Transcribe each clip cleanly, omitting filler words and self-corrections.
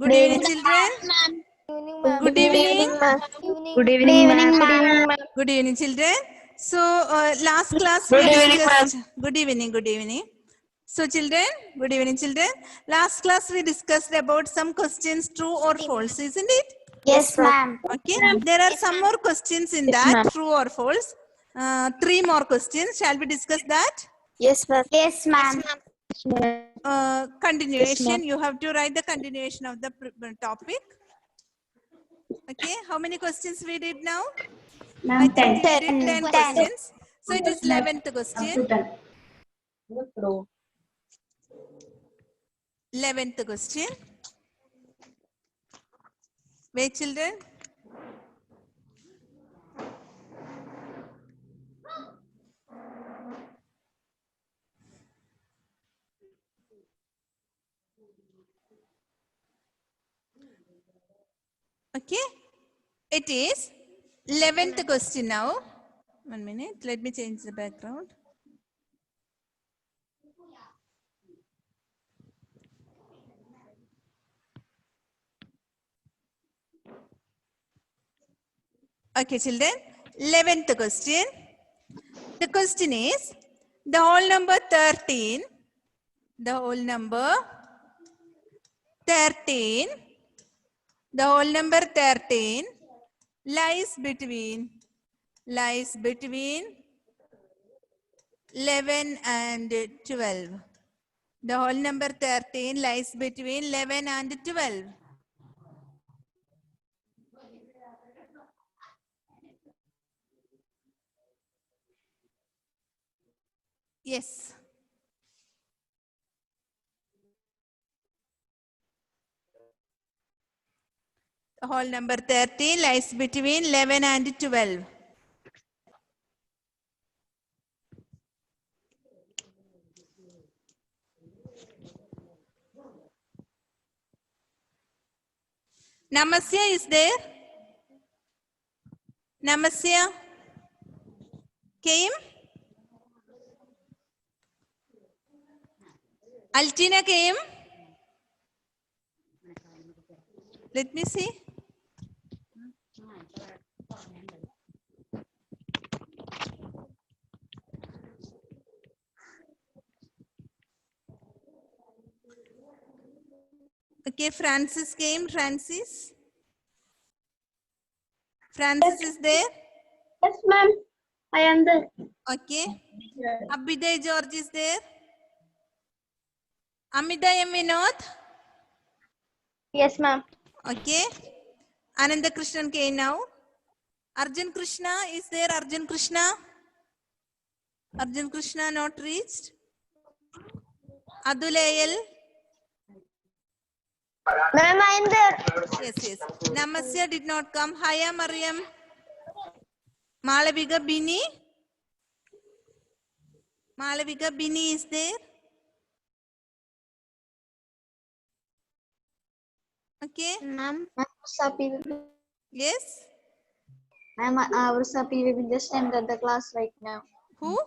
Good evening, children. Good evening. Good evening, ma'am. Good evening, children. So, last class we discussed. Good evening. Good evening. So, children, good evening, children. Last class we discussed about some questions, true or false, isn't it? Yes, ma'am. Okay. There are some more questions in that, true or false. 3 more questions. Shall we discuss that? Yes, ma'am. Yes, ma'am. Continuation. You have to write the continuation of the topic. Okay. How many questions we did now? I think we did 10 questions. So it is 11th question. 11th question. Wait, children. Okay. It is 11th question now. 1 minute. Let me change the background. Okay, children. 11th question. The question is the whole number 13. The whole number 13. The whole number 13 lies between 11 and 12. The whole number 13 lies between 11 and 12. Yes. The whole number 13 lies between 11 and 12. Namasya is there? Namasya came? Altina came? Let me see. Okay, Francis came. Francis? Francis is there? Yes, ma'am. I am there. Okay. Abhiday George is there? Amida M. Vinod? Yes, ma'am. Okay. Ananda Krishnan came now. Arjun Krishna is there? Arjun Krishna? Arjun Krishna not reached? Adulayal? Ma'am, I am there. Yes, yes. Namasya did not come. Haya Mariam? Malavika Bini? Malavika Bini is there? Okay. Ma'am, Yes. Ma'am, Vrisapi Vibin just entered the class right now. Who?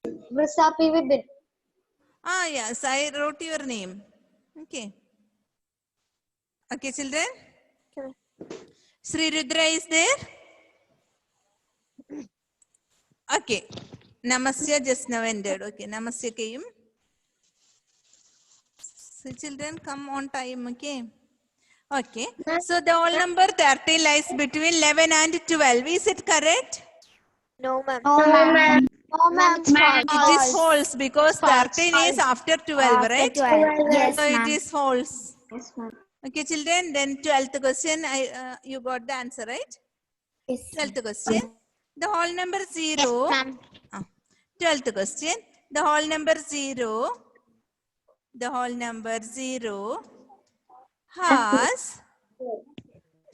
Vrisapi Vibin. Ah, yes. I wrote your name. Okay. Okay, children. Okay. Sri Rudra is there? Okay. Namasya just now ended. Okay. Namasya came. So children come on time. Okay. Okay. So the whole number 30 lies between 11 and 12. Is it correct? No, ma'am. No, ma'am. No, ma'am. It is false because 13 is after 12, right? 12. Yes, So it ma'am. is false. Yes, ma'am. Okay, children. Then 12th question. You got the answer, right? Yes. 12th question. The whole number 0. Ma'am. 12th question. The whole number 0. The whole number 0 has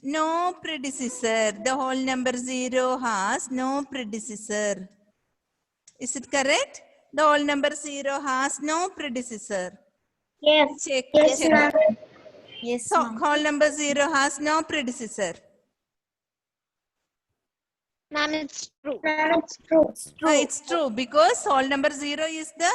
no predecessor. The whole number 0 has no predecessor. Is it correct? The whole number 0 has no predecessor. Yes. Check. Yes, Check. ma'am. Yes, So ma'am. whole number 0 has no predecessor. Ma'am, it's true. It's true because whole number 0 is the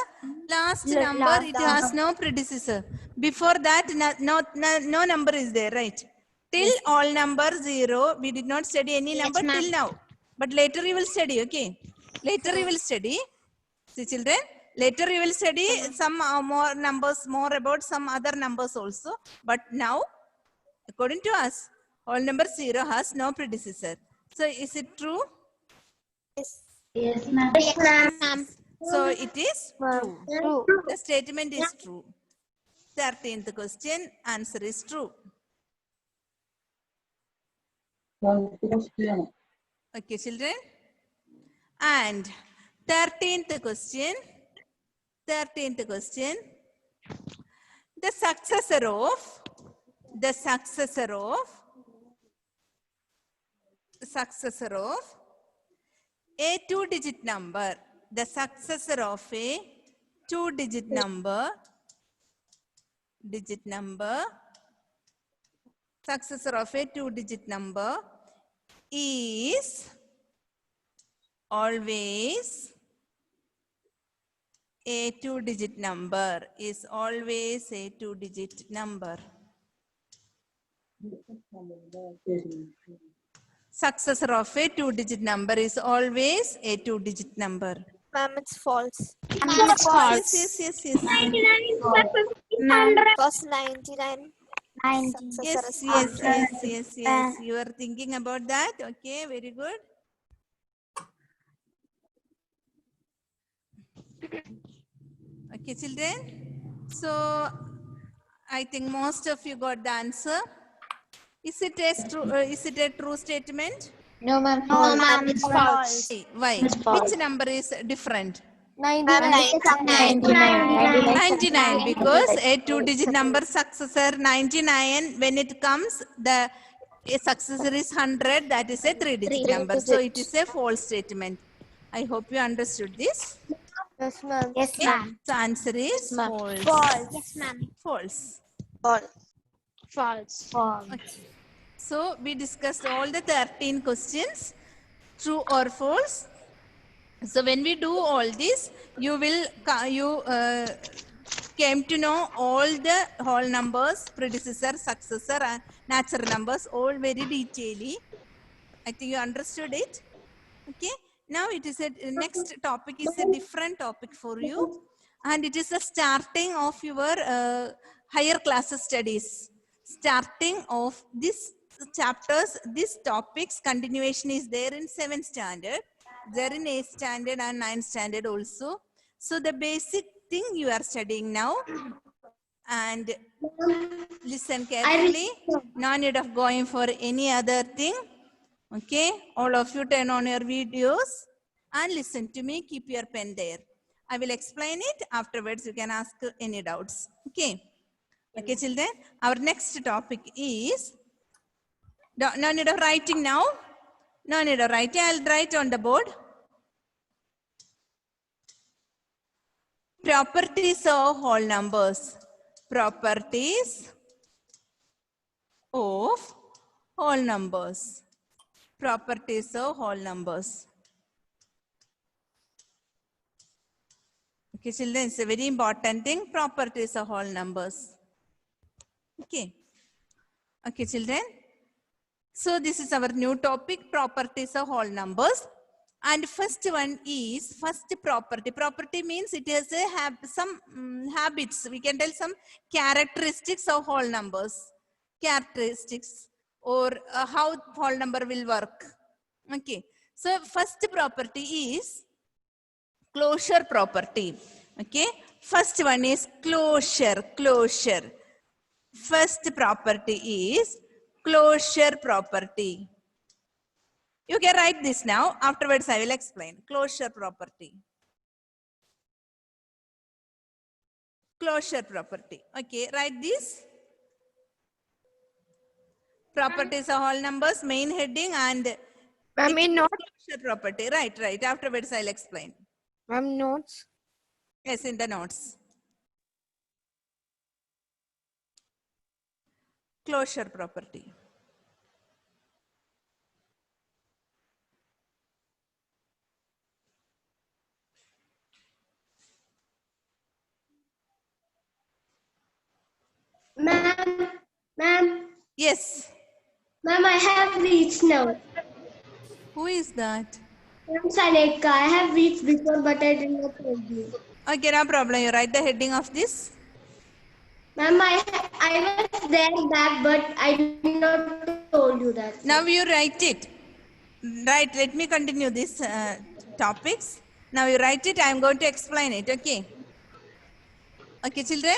last number. It has no predecessor. Before that, no number is there, right? Till all number 0, we did not study any number till now. But later you will study, okay? Later you will study. See children, later you will study some more numbers, more about some other numbers also. But now, according to us, whole number 0 has no predecessor. So is it true? Yes, ma'am. So it is true. The statement is true. 13th question, answer is true. Okay, children. And 13th question. The successor of a two-digit number. The successor of a two-digit number. Successor of a two-digit number is always a two-digit number. Is always a two-digit number. Successor of a two-digit number is always a two-digit number. Ma'am, it's false. Yes. Ma'am, because 99. Yes. You are thinking about that. Okay, very good. Okay, children. So, I think most of you got the answer. Is it a true statement? No, ma'am. No, ma'am, it's false. Why? Which number is different? 99. 99, because a two-digit number successor 99, when it comes, a successor is 100, that is a three-digit number. So it is a false statement. I hope you understood this. Yes, ma'am. So answer is false. Yes, ma'am. False. False. Okay. So we discussed all the 13 questions, true or false. So when we do all this, you came to know all the whole numbers, predecessor, successor, and natural numbers, all very detailedly. I think you understood it. Okay. Now it is next topic is a different topic for you, and it is the starting of your higher classes studies. Starting of this chapters, these topics, continuation is there in 7th standard, there in 8th standard and 9th standard also. So the basic thing you are studying now, and listen carefully, no need of going for any other thing. Okay, all of you turn on your videos and listen to me, keep your pen there. I will explain it, afterwards you can ask any doubts. Okay, children, our next topic is, no need of writing now, no need of writing, I'll write on the board. Properties of whole numbers. Properties of whole numbers. Properties of whole numbers. Okay, children, it's a very important thing. Properties of whole numbers. Okay, children. So this is our new topic, properties of whole numbers. And first one is first property. Property means it has some habits. We can tell some characteristics of whole numbers. Characteristics, or how whole number will work. Okay. So first property is closure property. Okay. First one is closure. First property is closure property. You can write this now. Afterwards, I will explain. Closure property. Closure property. Okay, write this. Properties of whole numbers, main heading, and closure property. Right. Afterwards, I'll explain. Ma'am, notes. Yes, in the notes. Closure property. Yes. Ma'am, I have reached now. Who is that? Ma'am, Saneka, I have reached before, but I did not tell you. Okay, no problem. You write the heading of this. Ma'am, I was there back, but I did not told you that. Now you write it. Right, let me continue these topics. Now you write it. I am going to explain it. Okay. Okay, children.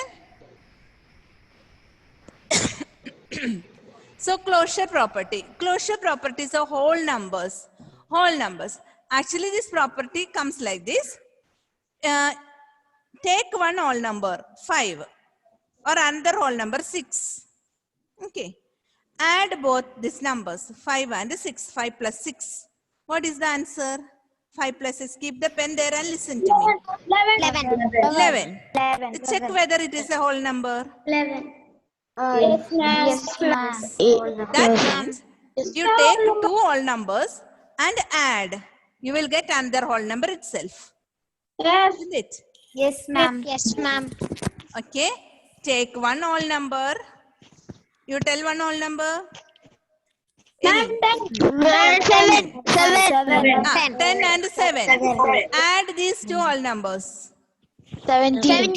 So closure property. Closure property is a whole numbers. Whole numbers. Actually, this property comes like this. Take one whole number 5 or another whole number 6. Okay. Add both these numbers 5 and 6. 5 plus 6. What is the answer? 5 plus 6. Keep the pen there and listen to me. 11. Check whether it is a whole number. 11. Yes, ma'am. That means you take two whole numbers and add. You will get another whole number itself. Yes. Isn't it? Yes, ma'am. Yes, ma'am. Okay. Take one whole number. You tell one whole number. Any. 7. 10 and 7. Add these two whole numbers. 17.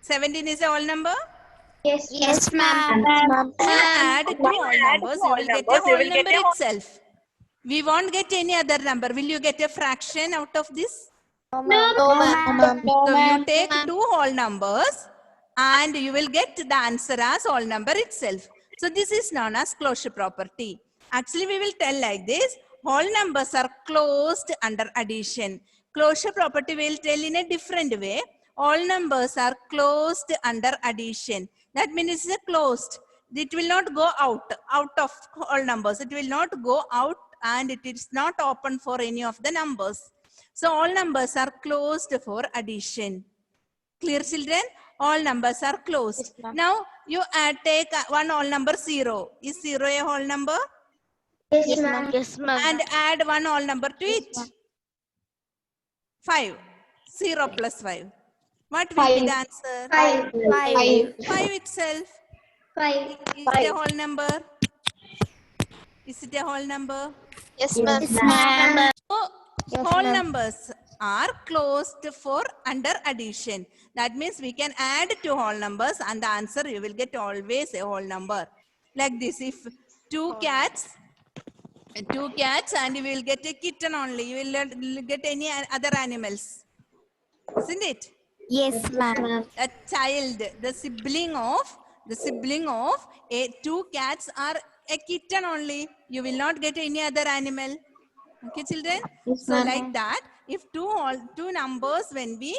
17 is a whole number. Yes, ma'am. Add two whole numbers. You will get a whole number itself. We won't get any other number. Will you get a fraction out of this? No, ma'am. So you take two whole numbers and you will get the answer as whole number itself. So this is known as closure property. Actually, we will tell like this. Whole numbers are closed under addition. Closure property will tell in a different way. All numbers are closed under addition. That means it's closed. It will not go out of whole numbers. It will not go out and it is not open for any of the numbers. So all numbers are closed for addition. Clear, children? All numbers are closed. Now you take one whole number 0. Is 0 a whole number? Yes, ma'am. Yes, ma'am. And add one whole number to it. 5. 0 plus 5. What will be the answer? 5. 5 itself. 5. Is it a whole number? Is it a whole number? Yes, ma'am. So, whole numbers are closed for under addition. That means we can add two whole numbers and the answer you will get always a whole number. Like this, if two cats and you will get a kitten only, you will not get any other animals. Isn't it? Yes, ma'am. A child, the sibling of two cats are a kitten only. You will not get any other animal. Okay, children. So like that, if two numbers when we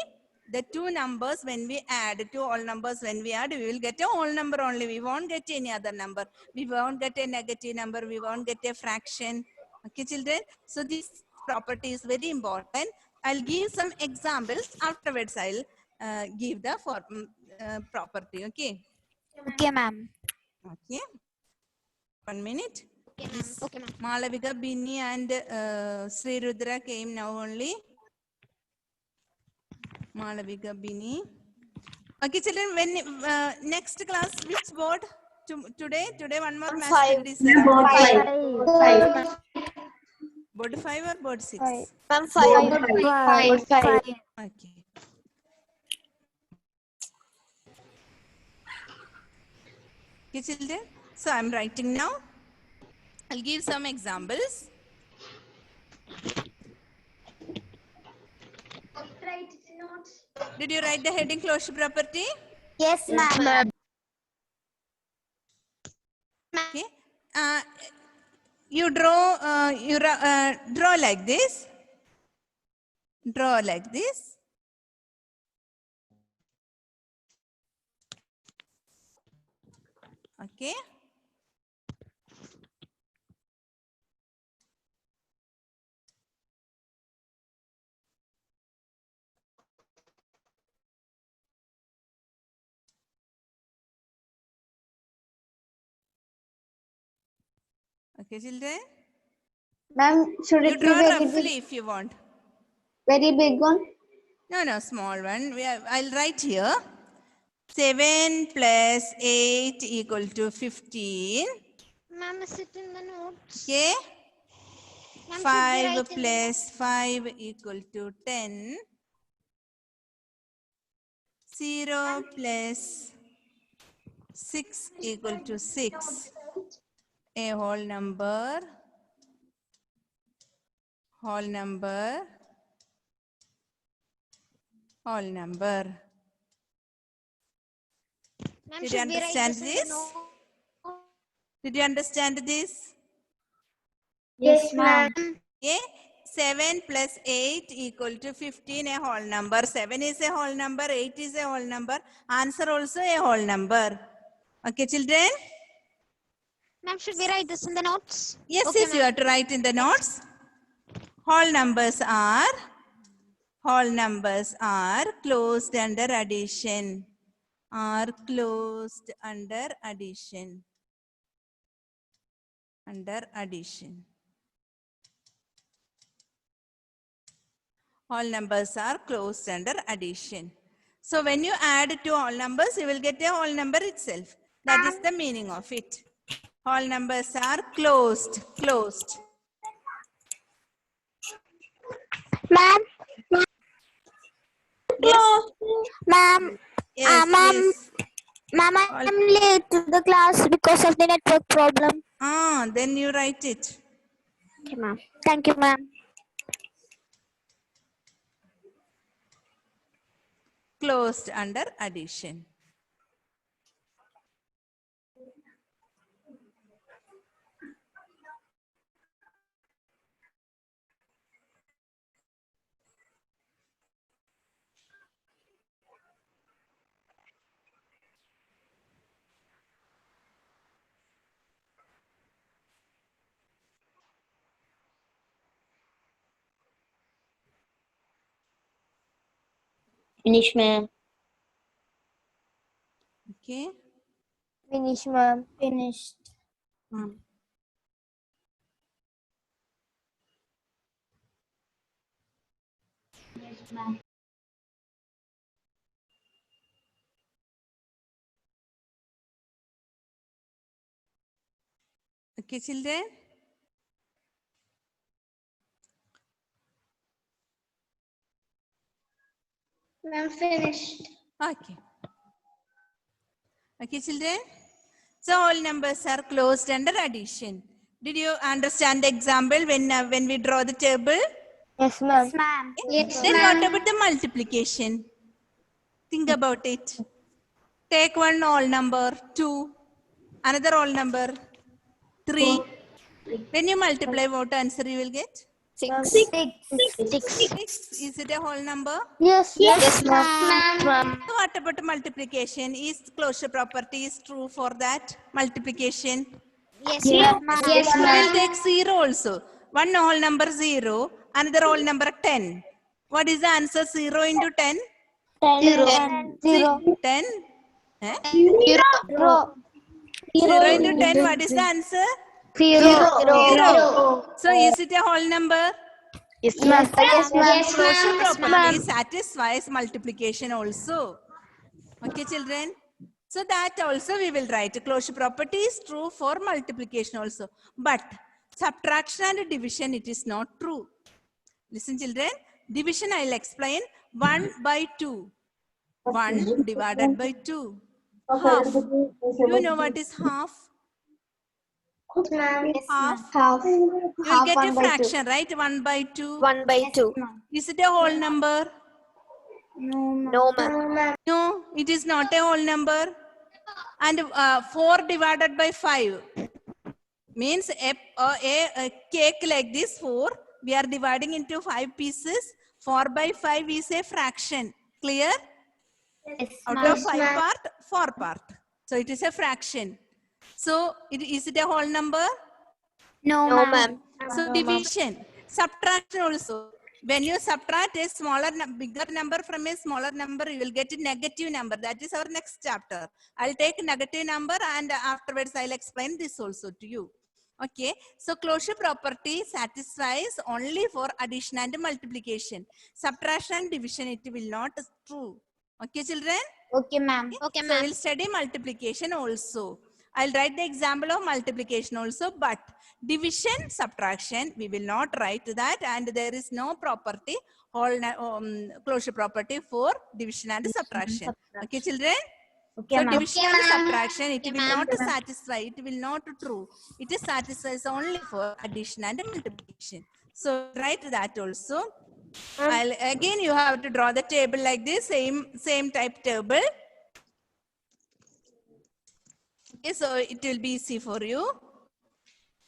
add two whole numbers when we add, we will get a whole number only. We won't get any other number. We won't get a negative number. We won't get a fraction. Okay, children. So this property is very important. I'll give some examples. Afterwards, I'll give the property. Okay. Okay, ma'am. Okay. 1 minute. Okay, ma'am. Malavika, Bini and Sri Rudra came now only. Malavika, Bini. Okay, children, when next class, which board? Today one more math period is there. Board 5 or board 6? Ma'am, 5. Okay. Okay, children. So I'm writing now. I'll give some examples. Did you write the heading closure property? Yes, ma'am. Okay. You draw. Draw like this. Draw like this. Okay. Okay, children. Ma'am, should You it be draw very roughly big? if you want. Very big one? No, small one. I'll write here. 7 plus 8 equal to 15. Ma'am, is it in the notes? Okay. Ma'am, should we 5 write in the plus 5 equal to 10. 0 plus 6 equal to 6. A whole number. Whole number. Whole number. Ma'am, Did you should we write understand this in the this? notes? Did you understand this? Yes, ma'am. Okay. 7 plus 8 equal to 15, a whole number. 7 is a whole number, 8 is a whole number. Answer also a whole number. Okay, children? Ma'am, should we write this in the notes? Yes, Okay, yes, you ma'am. have to write in the notes. Whole numbers are closed under addition. Are closed under addition. Under addition. All numbers are closed under addition. So when you add to all numbers, you will get a whole number itself. That is the meaning of it. All numbers are closed. Closed. Ma'am, Yes. ma'am, Yes. ma'am, Yes. ma'am, I'm late to the class because of the network problem. Then you write it. Okay, ma'am. Thank you, ma'am. Closed under addition. Finish, ma'am. Okay. Finish, ma'am. Finished. Okay, children. I'm finished. Okay. Okay, children. So all numbers are closed under addition. Did you understand the example when we draw the table? Yes, ma'am. Yes, ma'am. Yes, Then ma'am. what about the multiplication? Think about it. Take one whole number, 2. Another whole number, 3. When you multiply, what answer you will get? 6. 6. Is it a whole number? Yes, Yes, ma'am. So what about multiplication? Is closure property is true for that multiplication? Yes, ma'am. Yes, We will ma'am. take 0 also. One whole number 0, another whole number 10. What is the answer? 0 into 10? 0. 10? Eh? 0. 0 into 10, what is the answer? 0. 0. So is it a whole number? Yes, ma'am. Yes, ma'am. Closure property satisfies multiplication also. Okay, children? So that also we will write. Closure property is true for multiplication also. But subtraction and division, it is not true. Listen, children. Division I will explain. 1 by 2. 1 divided by 2. Half. You know what is half? Half. Half. You will get a fraction, right? 1 by 2. 1 by 2. Is it a whole number? No, ma'am. No, it is not a whole number. And 4 divided by 5 means a cake like this 4. We are dividing into 5 pieces. 4 by 5 is a fraction. Clear? Out of 5 part, 4 part. So it is a fraction. So is it a whole number? No, ma'am. So division, subtraction also. When you subtract a bigger number from a smaller number, you will get a negative number. That is our next chapter. I'll take negative number and afterwards I'll explain this also to you. Okay. So closure property satisfies only for addition and multiplication. Subtraction and division, it will not true. Okay, children? Okay, ma'am. Okay, so we'll study multiplication also. I'll write the example of multiplication also, but division, subtraction, we will not write that, and there is no property, closure property for division and subtraction. Okay, children? Okay, For ma'am. division and subtraction, it will not satisfy, it will not true. It is satisfies only for addition and multiplication. So write that also. Again, you have to draw the table like this, same type table. Okay, so it will be easy for you.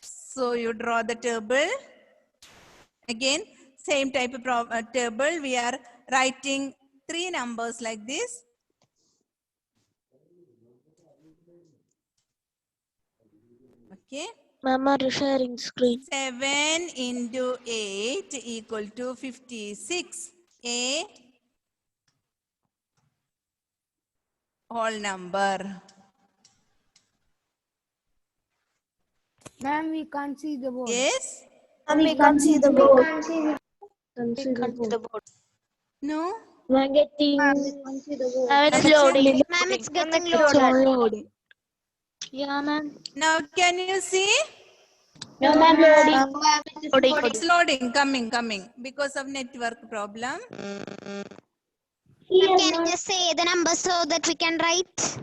So you draw the table. Again, same type of table. We are writing 3 numbers like this. Okay. Mama, sharing screen. 7 into 8 equal to 56. A whole number. Ma'am, we can't see the board. Yes? We can't see the board. No? I'm getting. It's Understand? loading. Ma'am, it's getting It's loaded. loading. Yeah, ma'am. Now can you see? No, ma'am, loading. It's loading, coming. Because of network problem. Ma'am, can you just say the number so that we can write?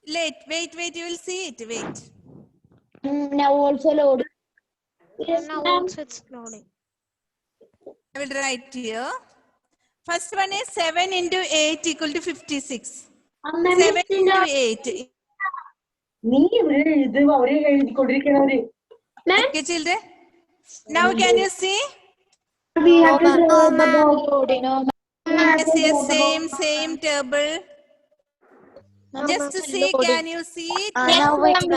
Wait, you will see it. Wait. Now also loading. Now also it's loading. I will write here. First one is 7 into 8 equal to 56. 7 into 8. Okay, children. Now can you see? We have to draw the board loading. Yes, same table. Just to see, can you see it? Now we can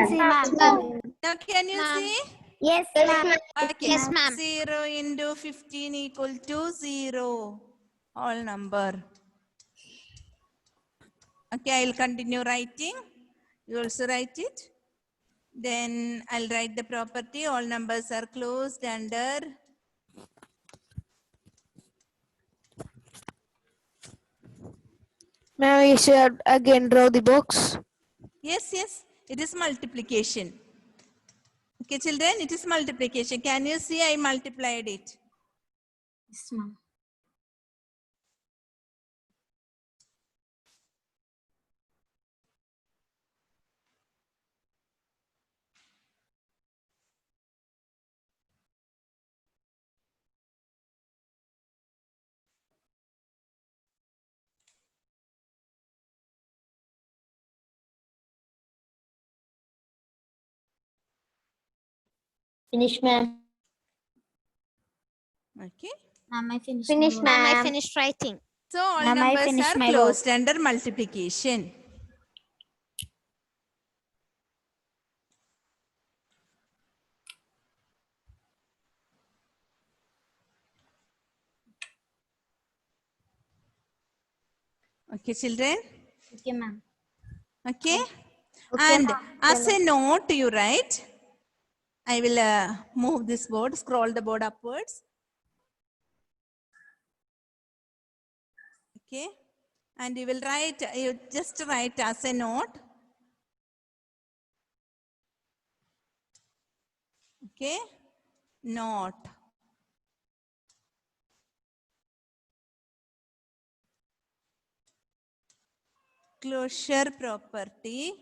see, ma'am. Now can you see? Yes, ma'am. Okay. Yes, ma'am. 0 into 15 equal to 0. Whole number. Okay, I'll continue writing. You also write it. Then I'll write the property. All numbers are closed under. Ma'am, we should again draw the box. Yes. It is multiplication. Okay, children, it is multiplication. Can you see I multiplied it? Yes, ma'am. Finish, ma'am. Okay. Ma'am, I finished. Finish, my work. Ma'am, I ma'am. finished writing. So all Ma'am, I numbers finished are my closed under multiplication. Okay, children. Okay, ma'am. Okay. Okay, And ma'am. as a note, you write. I will move this board, scroll the board upwards. Okay. And you will write, you just write as a note. Okay. Note. Closure property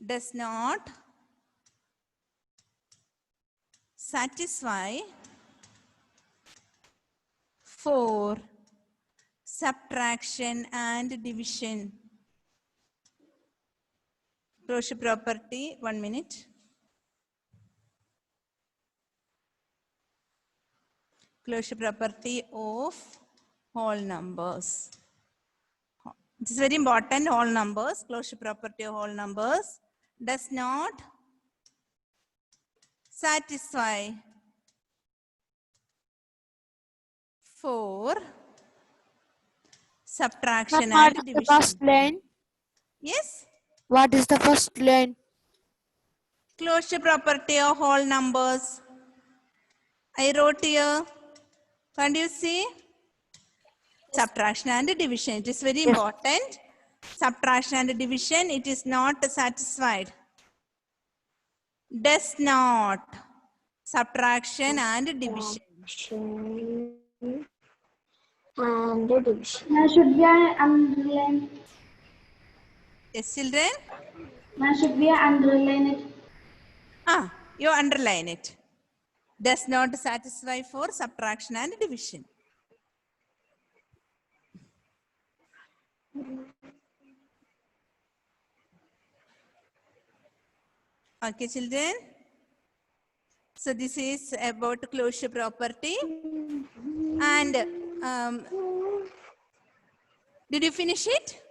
does not satisfy for subtraction and division. Closure property, 1 minute. Closure property of whole numbers. It is very important, whole numbers. Closure property of whole numbers does not satisfy for subtraction What and is the division. first line? Yes? What is the first line? Closure property of whole numbers. I wrote here. Can't you see? Subtraction and division. It is very important. Subtraction and division, it is not satisfied. Does not. Subtraction and division. And division. There should be an underline. Yes, children? There should be an underline it. You underline it. Does not satisfy for subtraction and division. Okay, children. So this is about closure property. And did you finish it?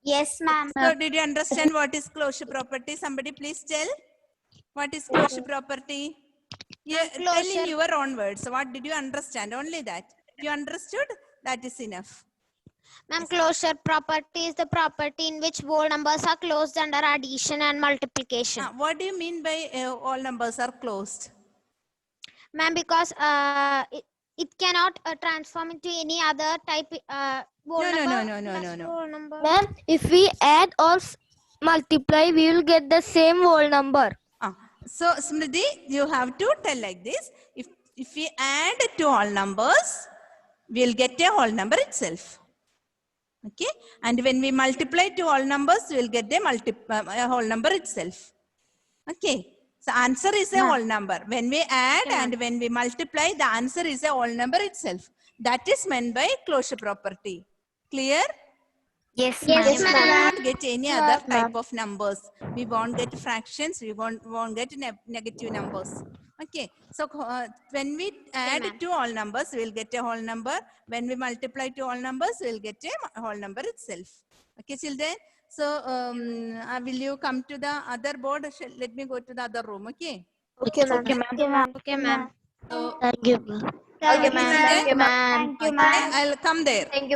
Yes, ma'am. So did you understand what is closure property? Somebody please tell. What is closure property? Yeah, tell in your own words. So what did you understand? Only that. You understood? That is enough. Ma'am, closure property is the property in which whole numbers are closed under addition and multiplication. What do you mean by all numbers are closed? Ma'am, because it cannot transform into any other type whole number. Ma'am, if we add or multiply, we will get the same whole number. So Smriti, you have to tell like this. If we add to all numbers, we'll get a whole number itself. Okay, and when we multiply to all numbers, we'll get a whole number itself. Okay, so answer is a whole number. When we add and when we multiply, the answer is a whole number itself. That is meant by closure property. Clear? Yes, We will not get any other type of numbers. We won't get fractions. We won't get negative numbers. Okay. So when we add to all numbers, we'll get a whole number. When we multiply to all numbers, we'll get a whole number itself. Okay, children. So will you come to the other board? Let me go to the other room. Okay. Okay, ma'am. Okay, ma'am. So, Thank you, ma'am. Okay, ma'am. Thank you, ma'am. I'll come there. Thank you.